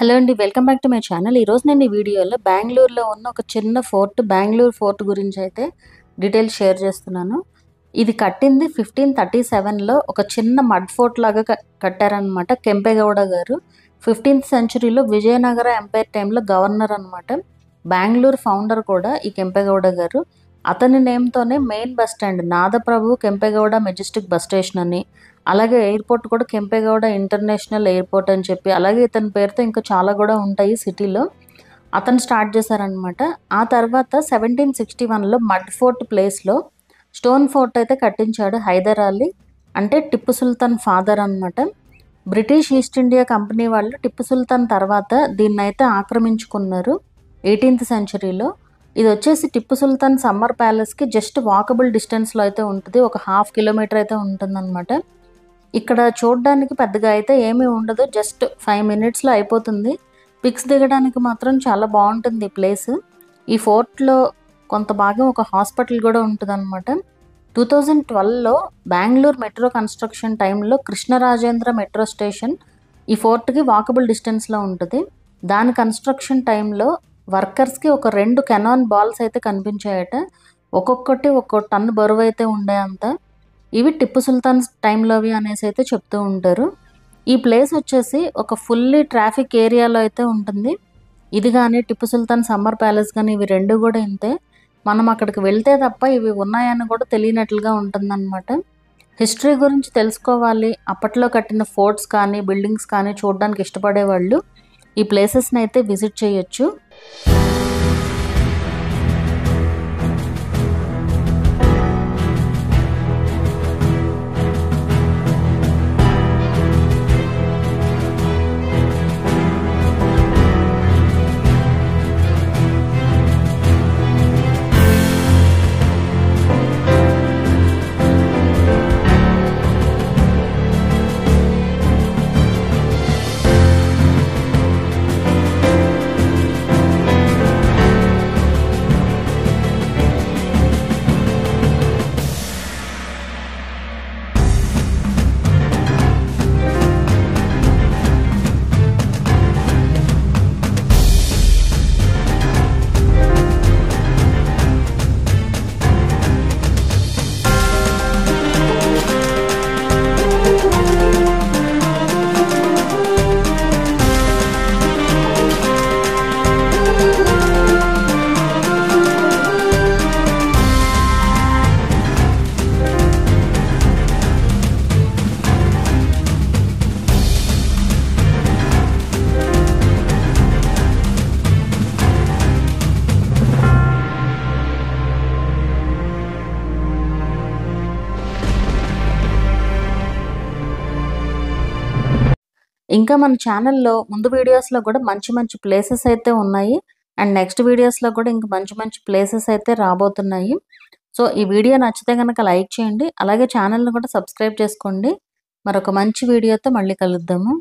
Hello అండి, welcome back to my channel. ఈరోజు నేను ఈ వీడియోలో బెంగళూరులో ఉన్న ఒక చిన్న ఫోర్ట్, బెంగళూరు ఫోర్ట్ గురించి అయితే డీటెయిల్స్ షేర్ చేస్తున్నాను. ఇది కట్టింది 1537లో ఒక చిన్న మడ్ ఫోర్ట్ లాగా కట్టారనమాట కెంపెగౌడ గారు. 15th సెంచరీలో విజయనగర ఎంపైర్ టైంలో గవర్నర్ అనమాట. బెంగళూరు ఫౌండర్ కూడా ఈ కెంపెగౌడ గారు. అతని నేమ్తోనే main bus stand Nadaprabhu Kempegowda Majestic bus station అని, అలాగే ఎయిర్పోర్ట్ కూడా కెంపెగౌడ ఇంటర్నేషనల్ ఎయిర్పోర్ట్ అని చెప్పి, అలాగే ఇతని పేరుతో ఇంకా చాలా కూడా ఉంటాయి సిటీలో. అతను స్టార్ట్ చేశారనమాట. ఆ తర్వాత 1761లో మడ్ ఫోర్ట్ ప్లేస్లో స్టోన్ ఫోర్ట్ అయితే కట్టించాడు హైదర్ అలీ, అంటే టిప్పు సుల్తాన్ ఫాదర్ అనమాట. బ్రిటిష్ ఈస్ట్ ఇండియా కంపెనీ వాళ్ళు టిప్పు సుల్తాన్ తర్వాత దీన్ని అయితే ఆక్రమించుకున్నారు 18th సెంచరీలో. ఇది వచ్చేసి Tipu Sultan summer ప్యాలెస్కి just walkable డిస్టెన్స్లో అయితే ఉంటుంది, ఒక 1/2 కిలోమీటర్ అయితే ఉంటుందన్నమాట. ఇక్కడ చూడడానికి పెద్దగా అయితే ఏమీ ఉండదు, జస్ట్ 5 minutesలో అయిపోతుంది. పిక్స్ దిగడానికి మాత్రం చాలా బాగుంటుంది ఈ ప్లేస్. ఈ ఫోర్ట్లో కొంత భాగం ఒక హాస్పిటల్ కూడా ఉంటుంది అనమాట. 2012లో బెంగళూరు మెట్రో కన్స్ట్రక్షన్ టైంలో కృష్ణరాజేంద్ర మెట్రో స్టేషన్ ఈ ఫోర్ట్కి వాకబుల్ డిస్టెన్స్లో ఉంటుంది. దాని కన్స్ట్రక్షన్ టైంలో వర్కర్స్కి ఒక 2 కెనాన్ బాల్స్ అయితే కనిపించాయట. ఒక్కొక్కటి ఒక్కో టన్ను బరువు అయితే ఉండే అంత. ఇవి టిప్పు సుల్తాన్ టైంలోవి అనేసి అయితే చెప్తూ ఉంటారు. ఈ ప్లేస్ వచ్చేసి ఒక ఫుల్లీ ట్రాఫిక్ ఏరియాలో అయితే ఉంటుంది. ఇది కానీ టిప్పు సుల్తాన్ సమ్మర్ ప్యాలెస్ కానీ ఇవి రెండు కూడా ఇంతే. మనం అక్కడికి వెళ్తే తప్ప ఇవి ఉన్నాయని కూడా తెలియనట్లుగా ఉంటుందన్నమాట. హిస్టరీ గురించి తెలుసుకోవాలి, అప్పట్లో కట్టిన ఫోర్ట్స్ కానీ బిల్డింగ్స్ కానీ చూడడానికి ఇష్టపడే వాళ్ళు ఈ ప్లేసెస్ని అయితే విజిట్ చేయొచ్చు. ఇంకా మన ఛానల్లో ముందు వీడియోస్లో కూడా మంచి మంచి ప్లేసెస్ అయితే ఉన్నాయి, అండ్ నెక్స్ట్ వీడియోస్లో కూడా ఇంకా మంచి మంచి ప్లేసెస్ అయితే రాబోతున్నాయి. సో ఈ వీడియో నచ్చితే కనుక లైక్ చేయండి, అలాగే ఛానల్ని కూడా సబ్స్క్రైబ్ చేసుకోండి. మరొక మంచి వీడియోతో మళ్ళీ కలుద్దాము.